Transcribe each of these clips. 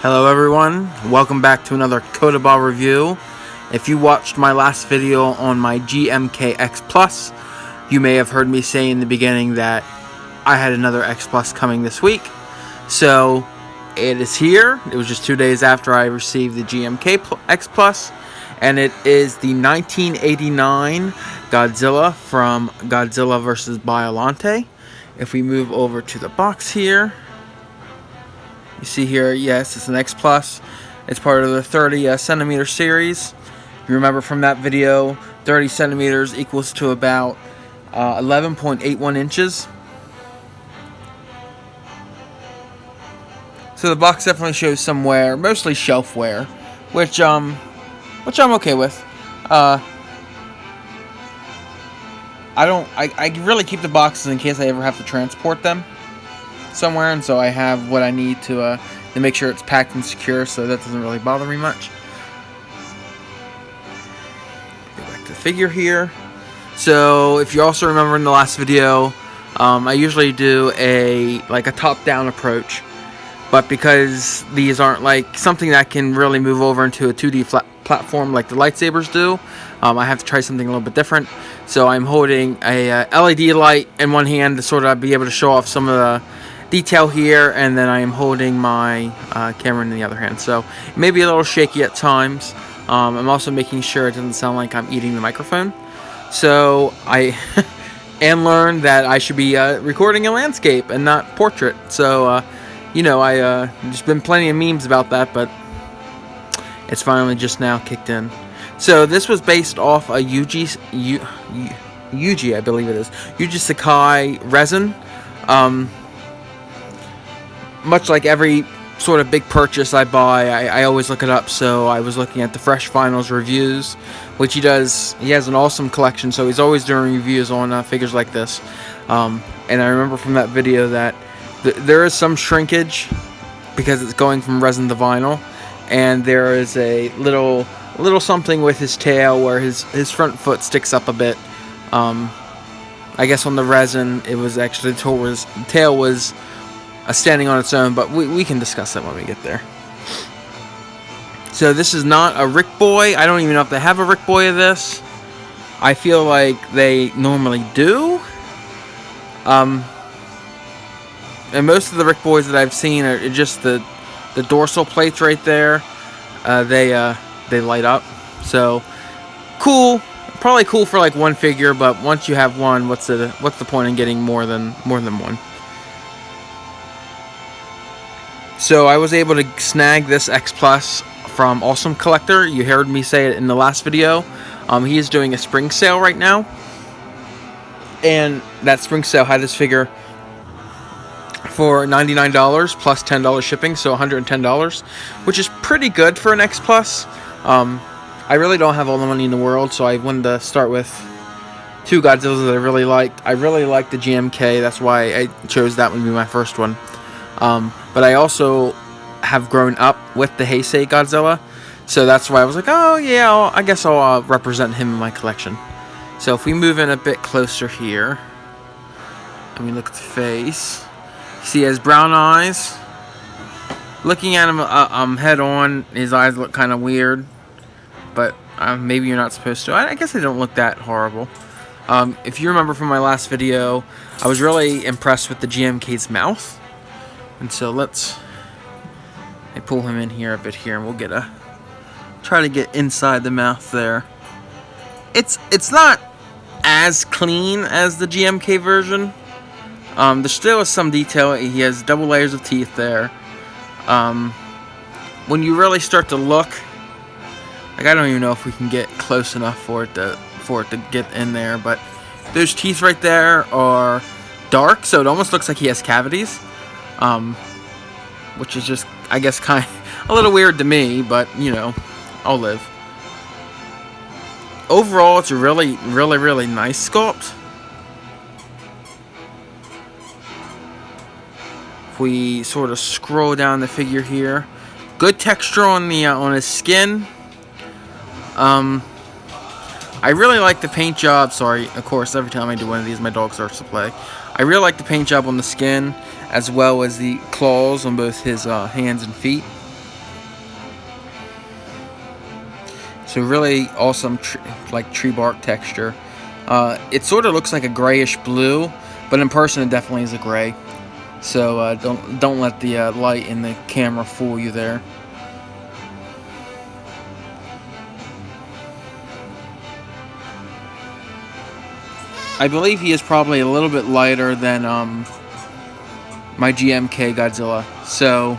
Hello everyone, welcome back to another Godzilla review. If you watched my last video on my GMK XPlus, you may have heard me say in the beginning that I had another XPlus coming this week. So it is here. It was just 2 days after I received the GMK XPlus, and it is the 1989 Godzilla from Godzilla vs. Biollante. If we move over to the box here, you see here, yes, it's an XPlus. It's part of the 30 centimeter series. You remember from that video, 30 centimeters equals to about 11.81 inches. So the box definitely shows some wear, mostly shelf wear, which I'm okay with. I really keep the boxes in case I ever have to transport them somewhere, and so I have what I need to make sure it's packed and secure, so that doesn't really bother me much. Go back to the figure here. So if you also remember in the last video, I usually do a top-down approach, but because these aren't like something that can really move over into a 2D platform like the lightsabers do, I have to try something a little bit different. So I'm holding a LED light in one hand to sort of be able to show off some of the detail here, and then I am holding my camera in the other hand, so it may be a little shaky at times. I'm also making sure it doesn't sound like I'm eating the microphone. So I and learned that I should be recording a landscape and not portrait. So there's been plenty of memes about that, but it's finally just now kicked in. So this was based off a Yuji, I believe it is, Yuji Sakai resin. Much like every sort of big purchase I buy, I always look it up. So I was looking at the Fresh Finals reviews, which he does. He has an awesome collection, so he's always doing reviews on figures like this. And I remember from that video that there is some shrinkage because it's going from resin to vinyl, and there is a little something with his tail where his front foot sticks up a bit. I guess on the resin, it was actually the tail was standing on its own, but we can discuss that when we get there. So this is not a Rick Boy. I don't even know if they have a Rick Boy of this. I feel like they normally do. And most of the Rick Boys that I've seen are just the dorsal plates right there. They light up. So cool. Probably cool for like one figure, but once you have one, what's the point in getting more than one? So I was able to snag this XPlus from Awesome Collector. You heard me say it in the last video. He is doing a spring sale right now, and that spring sale had this figure for $99 plus $10 shipping, so $110, which is pretty good for an XPlus. I really don't have all the money in the world, so I wanted to start with two Godzillas that I really liked. I really liked the GMK, that's why I chose that one to be my first one. But I also have grown up with the Heisei Godzilla, so that's why I was like, oh yeah, I guess I'll represent him in my collection. So if we move in a bit closer here, and we look at the face, you see he has brown eyes. Looking at him head on, his eyes look kind of weird, but maybe you're not supposed to. I guess they don't look that horrible. If you remember from my last video, I was really impressed with the GMK's mouth. And so I pull him in here a bit here, and we'll try to get inside the mouth there. It's not as clean as the GMK version. There still is some detail. He has double layers of teeth there. When you really start to look, like, I don't even know if we can get close enough for it to get in there, but those teeth right there are dark, so it almost looks like he has cavities. Which is just, I guess, kind of a little weird to me, but, I'll live. Overall, it's a really, really, really nice sculpt. If we sort of scroll down the figure here, good texture on his skin. I really like the paint job. Sorry, of course, every time I do one of these, my dog starts to play. I really like the paint job on the skin, as well as the claws on both his hands and feet. So really awesome like tree bark texture. It sort of looks like a grayish blue, but in person it definitely is a gray. So don't let the light in the camera fool you there. I believe he is probably a little bit lighter than my GMK Godzilla, so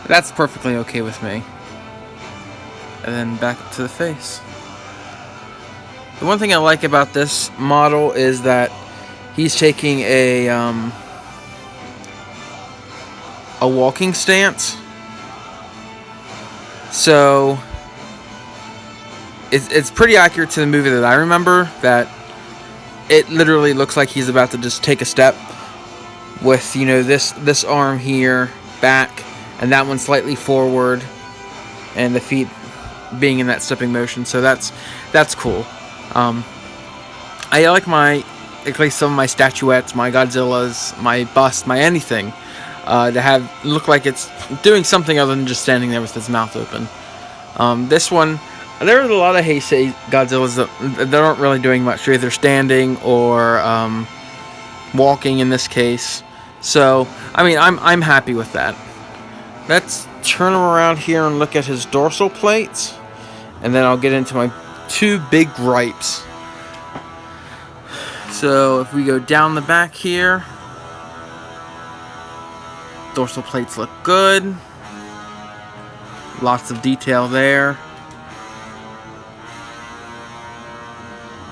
that's perfectly okay with me. And then back up to the face. The one thing I like about this model is that he's taking a walking stance. So it's pretty accurate to the movie that I remember, that it literally looks like he's about to just take a step with, you know, this arm here back and that one slightly forward and the feet being in that stepping motion. So that's cool. I like some of my statuettes, my Godzillas, my bust, my anything to look like it's doing something other than just standing there with its mouth open. This one, there are a lot of Heisei Godzillas that aren't really doing much. They're either standing or walking in this case. So, I mean, I'm happy with that. Let's turn him around here and look at his dorsal plates, and then I'll get into my two big gripes. So, if we go down the back here, dorsal plates look good. Lots of detail there.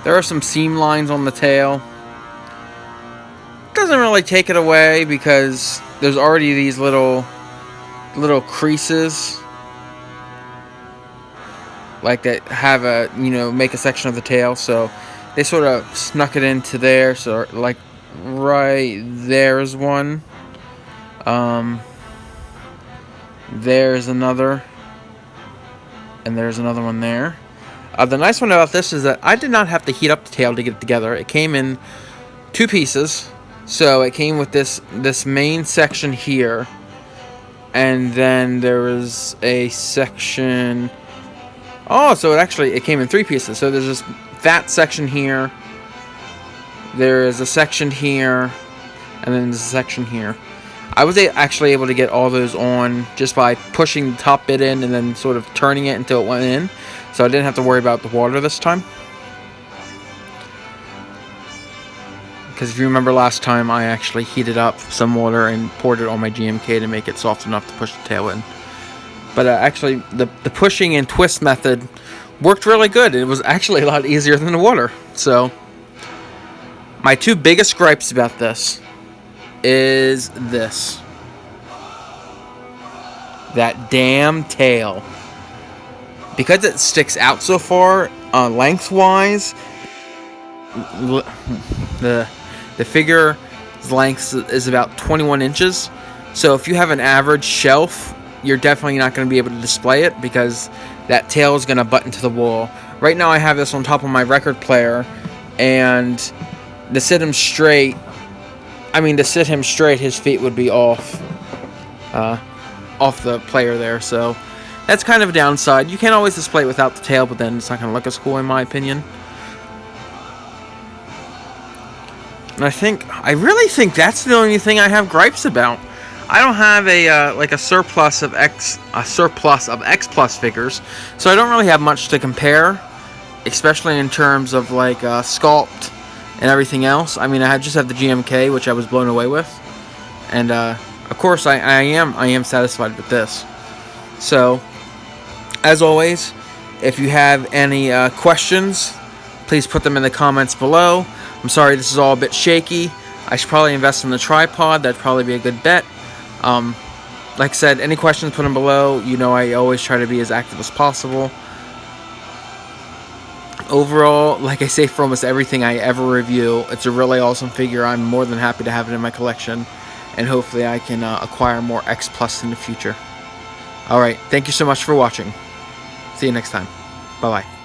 There are some seam lines on the tail. Doesn't really take it away because there's already these little creases like that have a, you know, make a section of the tail, so they sort of snuck it into there. So like right there's one, there's another, and there's another one there. The nice one about this is that I did not have to heat up the tail to get it together. It came in two pieces. So it came with this main section here, and then there was a section. Oh, so it came in three pieces. So there's this fat section here. There is a section here, and then there's a section here. I was actually able to get all those on just by pushing the top bit in and then sort of turning it until it went in. So I didn't have to worry about the water this time. Because if you remember last time, I actually heated up some water and poured it on my GMK to make it soft enough to push the tail in. But actually, the pushing and twist method worked really good. It was actually a lot easier than the water. So, my two biggest gripes about this is this. That damn tail. Because it sticks out so far, lengthwise, the figure's length is about 21 inches. So if you have an average shelf, you're definitely not going to be able to display it because that tail is going to butt into the wall. Right now I have this on top of my record player, and to sit him straight, his feet would be off the player there. So that's kind of a downside. You can't always display it without the tail, but then it's not going to look as cool in my opinion. And I really think that's the only thing I have gripes about. I don't have a surplus of XPlus figures, so I don't really have much to compare, especially in terms of like sculpt and everything else. I mean, I just have the GMK, which I was blown away with, and of course I am satisfied with this. So, as always, if you have any questions, please put them in the comments below. I'm sorry this is all a bit shaky. I should probably invest in the tripod. That'd probably be a good bet. Like I said, any questions, put them below. You know I always try to be as active as possible. Overall, like I say for almost everything I ever review, it's a really awesome figure. I'm more than happy to have it in my collection, and hopefully I can acquire more XPlus in the future. Alright, thank you so much for watching. See you next time. Bye-bye.